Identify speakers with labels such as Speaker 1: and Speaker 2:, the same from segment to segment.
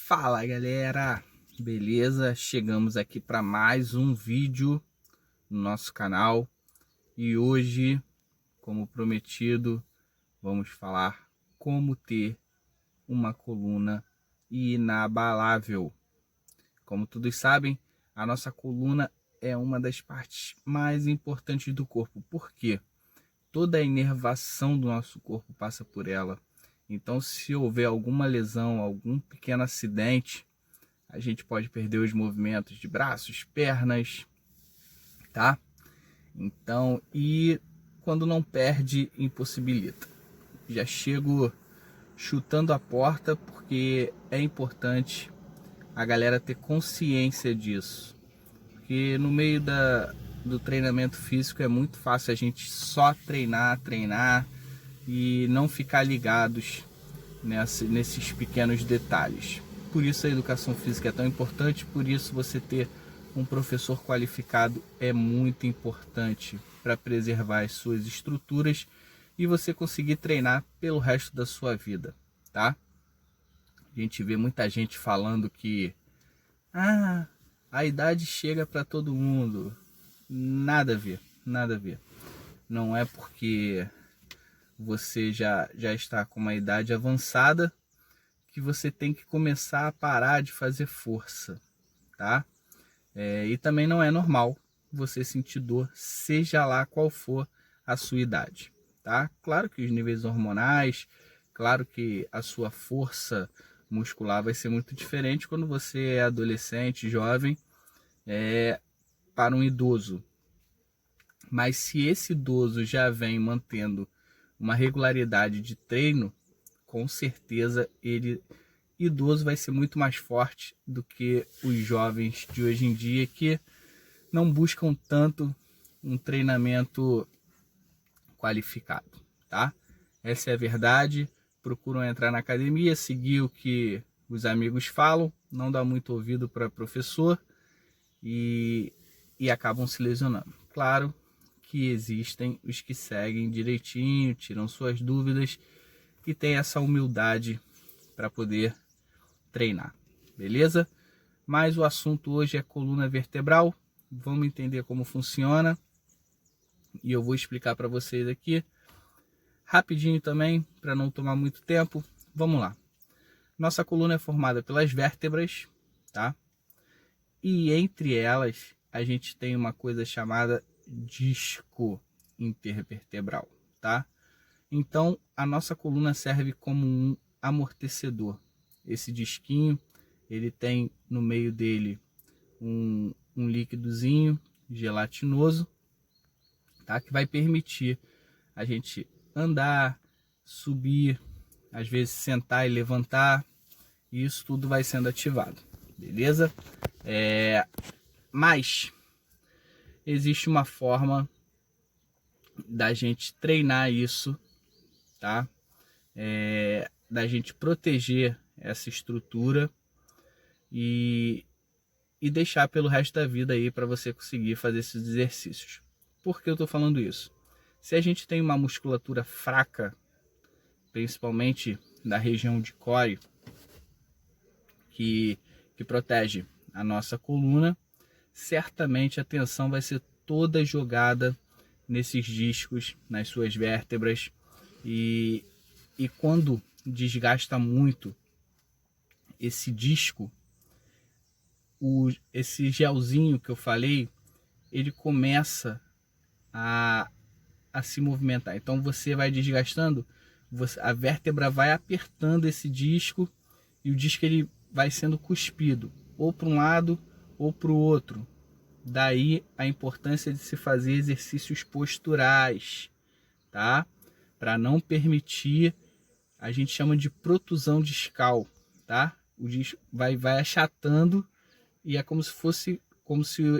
Speaker 1: Fala galera, beleza? Chegamos aqui para mais um vídeo no nosso canal e hoje, como prometido, vamos falar como ter uma coluna inabalável. Como todos sabem, a nossa coluna é uma das partes mais importantes do corpo, porque toda a inervação do nosso corpo passa por ela. Então, se houver alguma lesão, algum pequeno acidente, a gente pode perder os movimentos de braços, pernas, tá? Então, e quando não perde, impossibilita. Já chego chutando a porta porque é importante a galera ter consciência disso. Porque no meio do treinamento físico é muito fácil a gente só treinar e não ficar ligados nesses pequenos detalhes. Por isso a educação física é tão importante, por isso você ter um professor qualificado é muito importante para preservar as suas estruturas e você conseguir treinar pelo resto da sua vida, tá? A gente vê muita gente falando que a idade chega para todo mundo. Nada a ver, nada a ver. Não é porque você já está com uma idade avançada que você tem que começar a parar de fazer força, tá? E também não é normal você sentir dor, seja lá qual for a sua idade, tá? Claro que os níveis hormonais, claro que a sua força muscular vai ser muito diferente quando você é adolescente, jovem, para um idoso. Mas se esse idoso já vem mantendo uma regularidade de treino, com certeza ele idoso vai ser muito mais forte do que os jovens de hoje em dia que não buscam tanto um treinamento qualificado, tá? Essa é a verdade. Procuram entrar na academia, seguir o que os amigos falam, não dá muito ouvido para professor e acabam se lesionando. Claro que existem os que seguem direitinho, tiram suas dúvidas e têm essa humildade para poder treinar, beleza? Mas o assunto hoje é coluna vertebral. Vamos entender como funciona e eu vou explicar para vocês aqui rapidinho também, para não tomar muito tempo. Vamos lá. Nossa coluna é formada pelas vértebras, tá? E entre elas a gente tem uma coisa chamada disco intervertebral, tá? Então a nossa coluna serve como um amortecedor. Esse disquinho, ele tem no meio dele um líquidozinho gelatinoso, tá? Que vai permitir a gente andar, subir, às vezes sentar e levantar, e isso tudo vai sendo ativado, beleza? Mas existe uma forma da gente treinar isso, tá? Da gente proteger essa estrutura e deixar pelo resto da vida aí para você conseguir fazer esses exercícios. Por que eu estou falando isso? Se a gente tem uma musculatura fraca, principalmente da região de core, que protege a nossa coluna, certamente a tensão vai ser toda jogada nesses discos, nas suas vértebras, e quando desgasta muito esse disco, esse gelzinho que eu falei, ele começa a se movimentar. Então você vai desgastando, a vértebra vai apertando esse disco e o disco ele vai sendo cuspido ou para um lado ou para o outro. Daí a importância de se fazer exercícios posturais, tá? Para não permitir, a gente chama de protusão discal, tá? O disco vai achatando e é como se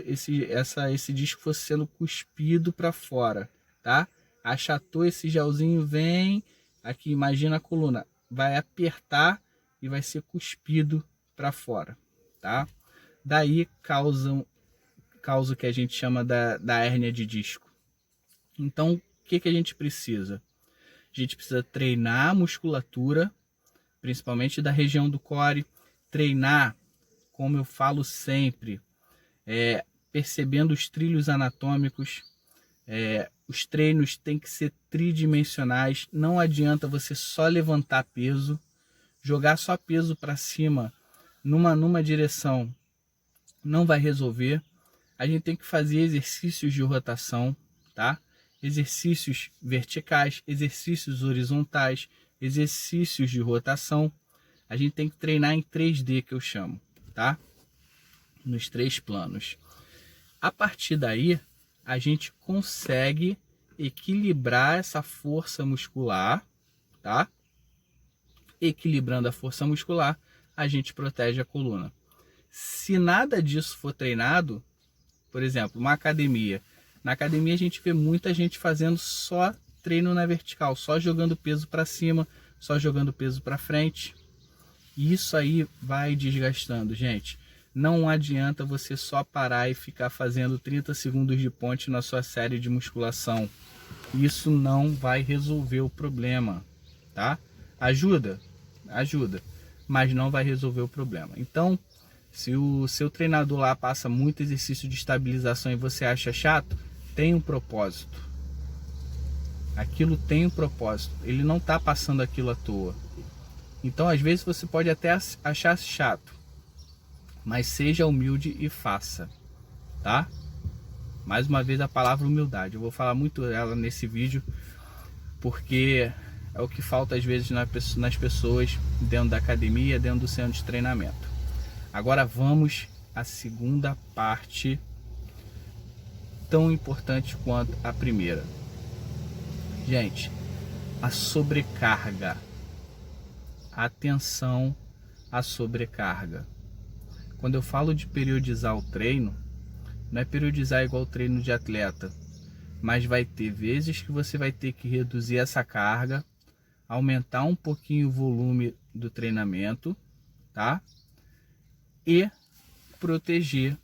Speaker 1: esse disco fosse sendo cuspido para fora, tá? Achatou esse gelzinho, vem aqui, imagina a coluna, vai apertar e vai ser cuspido para fora, tá? Daí causa o que a gente chama da hérnia de disco. Então, o que a gente precisa? A gente precisa treinar a musculatura, principalmente da região do core, treinar, como eu falo sempre, percebendo os trilhos anatômicos. Os treinos têm que ser tridimensionais. Não adianta você só levantar peso, jogar só peso para cima numa direção, não vai resolver. A gente tem que fazer exercícios de rotação, tá? Exercícios verticais, exercícios horizontais, exercícios de rotação. A gente tem que treinar em 3D, que eu chamo, tá? Nos 3 planos. A partir daí, a gente consegue equilibrar essa força muscular, tá? Equilibrando a força muscular, a gente protege a coluna. Se nada disso for treinado, por exemplo, uma academia. Na academia a gente vê muita gente fazendo só treino na vertical, só jogando peso para cima, só jogando peso para frente. E isso aí vai desgastando, gente. Não adianta você só parar e ficar fazendo 30 segundos de ponte na sua série de musculação. Isso não vai resolver o problema, tá? Ajuda, mas não vai resolver o problema. Então, se o seu treinador lá passa muito exercício de estabilização e você acha chato, tem um propósito. Aquilo tem um propósito. Ele não está passando aquilo à toa. Então, às vezes, você pode até achar chato, mas seja humilde e faça, tá? Mais uma vez a palavra humildade. Eu vou falar muito dela nesse vídeo, porque é o que falta às vezes nas pessoas dentro da academia, dentro do centro de treinamento. Agora vamos à segunda parte, tão importante quanto a primeira. Gente, a sobrecarga. Atenção à sobrecarga. Quando eu falo de periodizar o treino, não é periodizar igual o treino de atleta, mas vai ter vezes que você vai ter que reduzir essa carga, aumentar um pouquinho o volume do treinamento, tá? E proteger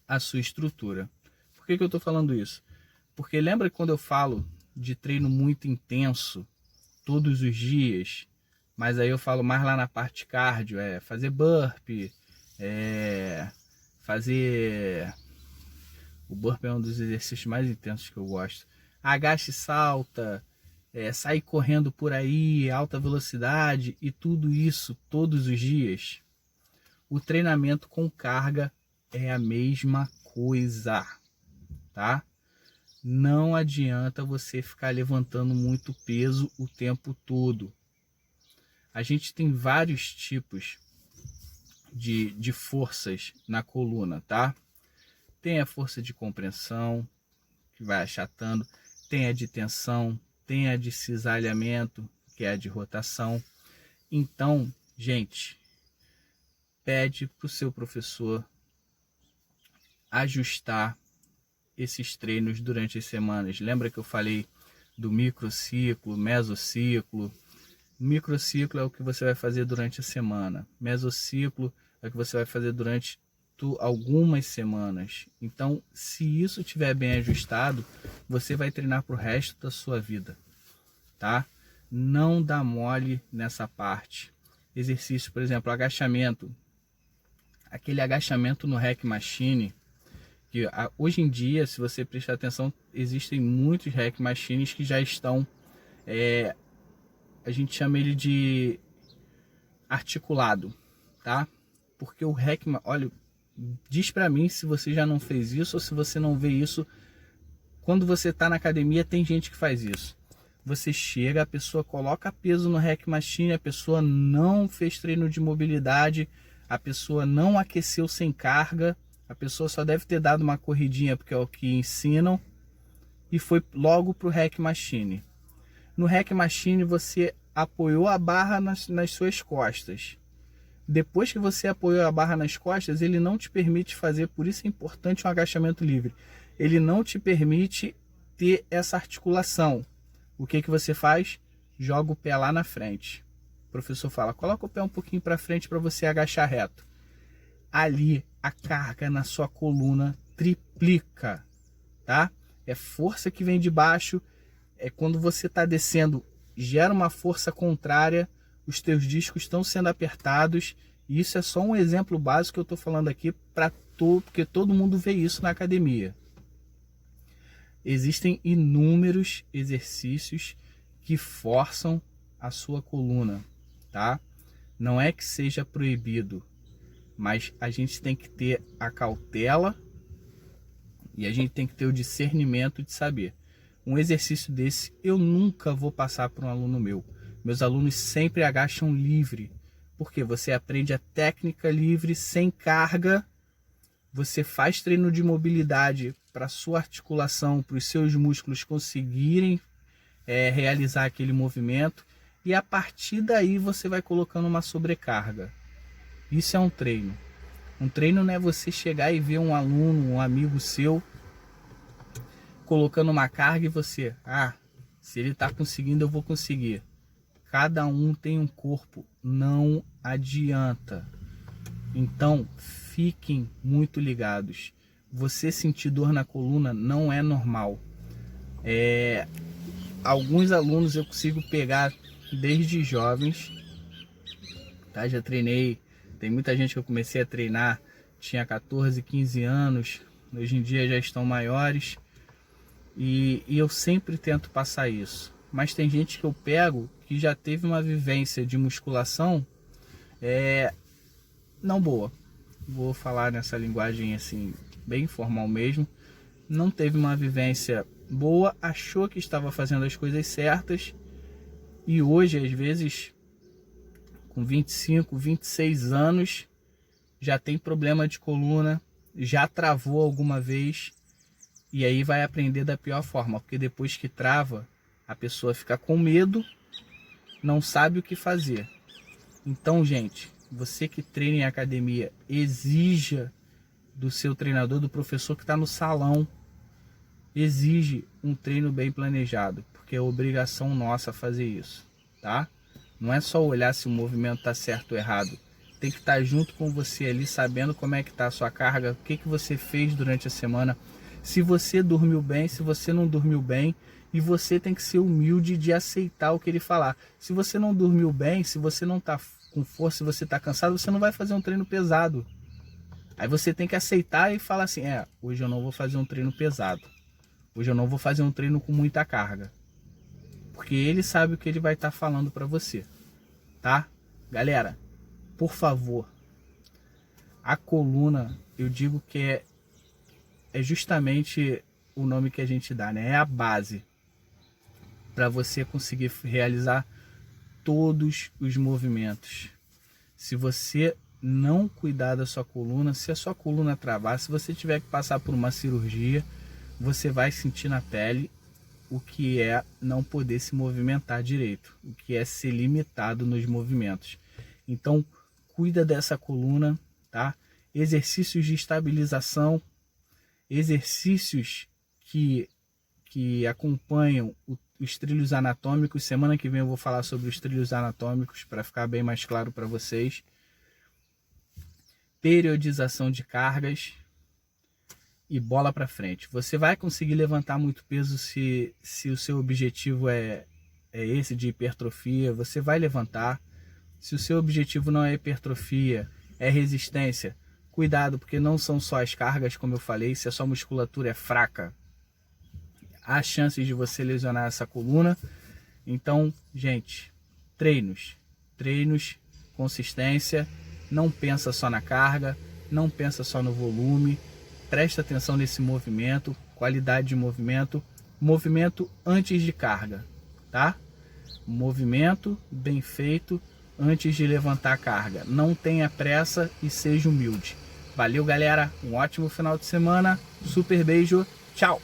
Speaker 1: a sua estrutura. Por que eu estou falando isso? Porque lembra quando eu falo de treino muito intenso, todos os dias, mas aí eu falo mais lá na parte cardio, fazer burpee, fazer... O burpee é um dos exercícios mais intensos que eu gosto. Agache e salta, sair correndo por aí, alta velocidade e tudo isso todos os dias. O treinamento com carga é a mesma coisa, tá? Não adianta você ficar levantando muito peso o tempo todo. A gente tem vários tipos de forças na coluna, tá? Tem a força de compressão, que vai achatando, tem a de tensão, tem a de cisalhamento, que é a de rotação. Então, gente, pede para o seu professor ajustar esses treinos durante as semanas. Lembra que eu falei do microciclo, mesociclo? Microciclo é o que você vai fazer durante a semana. Mesociclo é o que você vai fazer durante algumas semanas. Então, se isso estiver bem ajustado, você vai treinar para o resto da sua vida, tá? Não dá mole nessa parte. Exercício, por exemplo, agachamento. Aquele agachamento no Hack Machine, que hoje em dia, se você prestar atenção, existem muitos Hack Machines que já estão, a gente chama ele de articulado, tá? Porque o Hack, olha, diz pra mim se você já não fez isso ou se você não vê isso. Quando você tá na academia, tem gente que faz isso. Você chega, a pessoa coloca peso no Hack Machine, a pessoa não fez treino de mobilidade, a pessoa não aqueceu sem carga, a pessoa só deve ter dado uma corridinha porque é o que ensinam e foi logo pro Hack Machine. No Hack Machine você apoiou a barra nas suas costas. Depois que você apoiou a barra nas costas, ele não te permite fazer, por isso é importante um agachamento livre. Ele não te permite ter essa articulação. O que você faz? Joga o pé lá na frente. O professor fala, coloca o pé um pouquinho para frente para você agachar reto. Ali a carga na sua coluna triplica, tá? É força que vem de baixo, quando você está descendo, gera uma força contrária, os teus discos estão sendo apertados. E isso é só um exemplo básico que eu estou falando aqui porque todo mundo vê isso na academia. Existem inúmeros exercícios que forçam a sua coluna, tá? Não é que seja proibido, mas a gente tem que ter a cautela e a gente tem que ter o discernimento de saber. Um exercício desse eu nunca vou passar para um aluno meu. Meus alunos sempre agacham livre, porque você aprende a técnica livre, sem carga. Você faz treino de mobilidade para sua articulação, para os seus músculos conseguirem realizar aquele movimento. E a partir daí você vai colocando uma sobrecarga. Isso é um treino. Um treino não é você chegar e ver um aluno, um amigo seu, colocando uma carga e você, se ele está conseguindo, eu vou conseguir. Cada um tem um corpo, não adianta. Então, fiquem muito ligados. Você sentir dor na coluna não é normal. Alguns alunos eu consigo pegar desde jovens, tá? Já treinei, tem muita gente que eu comecei a treinar, tinha 14, 15 anos, hoje em dia já estão maiores, e eu sempre tento passar isso. Mas tem gente que eu pego que já teve uma vivência de musculação não boa. Vou falar nessa linguagem assim, bem formal mesmo. Não teve uma vivência boa, achou que estava fazendo as coisas certas e hoje, às vezes, com 25, 26 anos, já tem problema de coluna, já travou alguma vez e aí vai aprender da pior forma, porque depois que trava, a pessoa fica com medo, não sabe o que fazer. Então, gente, você que treina em academia, exija do seu treinador, do professor que está no salão, exige um treino bem planejado, porque é obrigação nossa fazer isso, tá? Não é só olhar se o movimento está certo ou errado, tem que estar junto com você ali, sabendo como é que está a sua carga, o que você fez durante a semana, se você dormiu bem, se você não dormiu bem, e você tem que ser humilde de aceitar o que ele falar. Se você não dormiu bem, se você não está com força, se você está cansado, você não vai fazer um treino pesado. Aí você tem que aceitar e falar assim, hoje eu não vou fazer um treino pesado. Hoje eu não vou fazer um treino com muita carga. Porque ele sabe o que ele vai estar falando para você, tá? Galera, por favor, a coluna, eu digo que é justamente o nome que a gente dá, né? É a base para você conseguir realizar todos os movimentos. Se você não cuidar da sua coluna, se a sua coluna travar, se você tiver que passar por uma cirurgia, você vai sentir na pele o que é não poder se movimentar direito, o que é ser limitado nos movimentos. Então, cuida dessa coluna, tá? Exercícios de estabilização, exercícios que acompanham os trilhos anatômicos. Semana que vem eu vou falar sobre os trilhos anatômicos para ficar bem mais claro para vocês. Periodização de cargas e bola para frente. Você vai conseguir levantar muito peso se o seu objetivo é esse de hipertrofia, você vai levantar. Se o seu objetivo não é hipertrofia, é resistência, cuidado, porque não são só as cargas, como eu falei. Se a sua musculatura é fraca, há chances de você lesionar essa coluna. Então, gente, treinos, consistência, não pensa só na carga, não pensa só no volume, presta atenção nesse movimento, qualidade de movimento antes de carga, tá? Movimento bem feito antes de levantar a carga. Não tenha pressa e seja humilde. Valeu, galera, um ótimo final de semana, super beijo, tchau!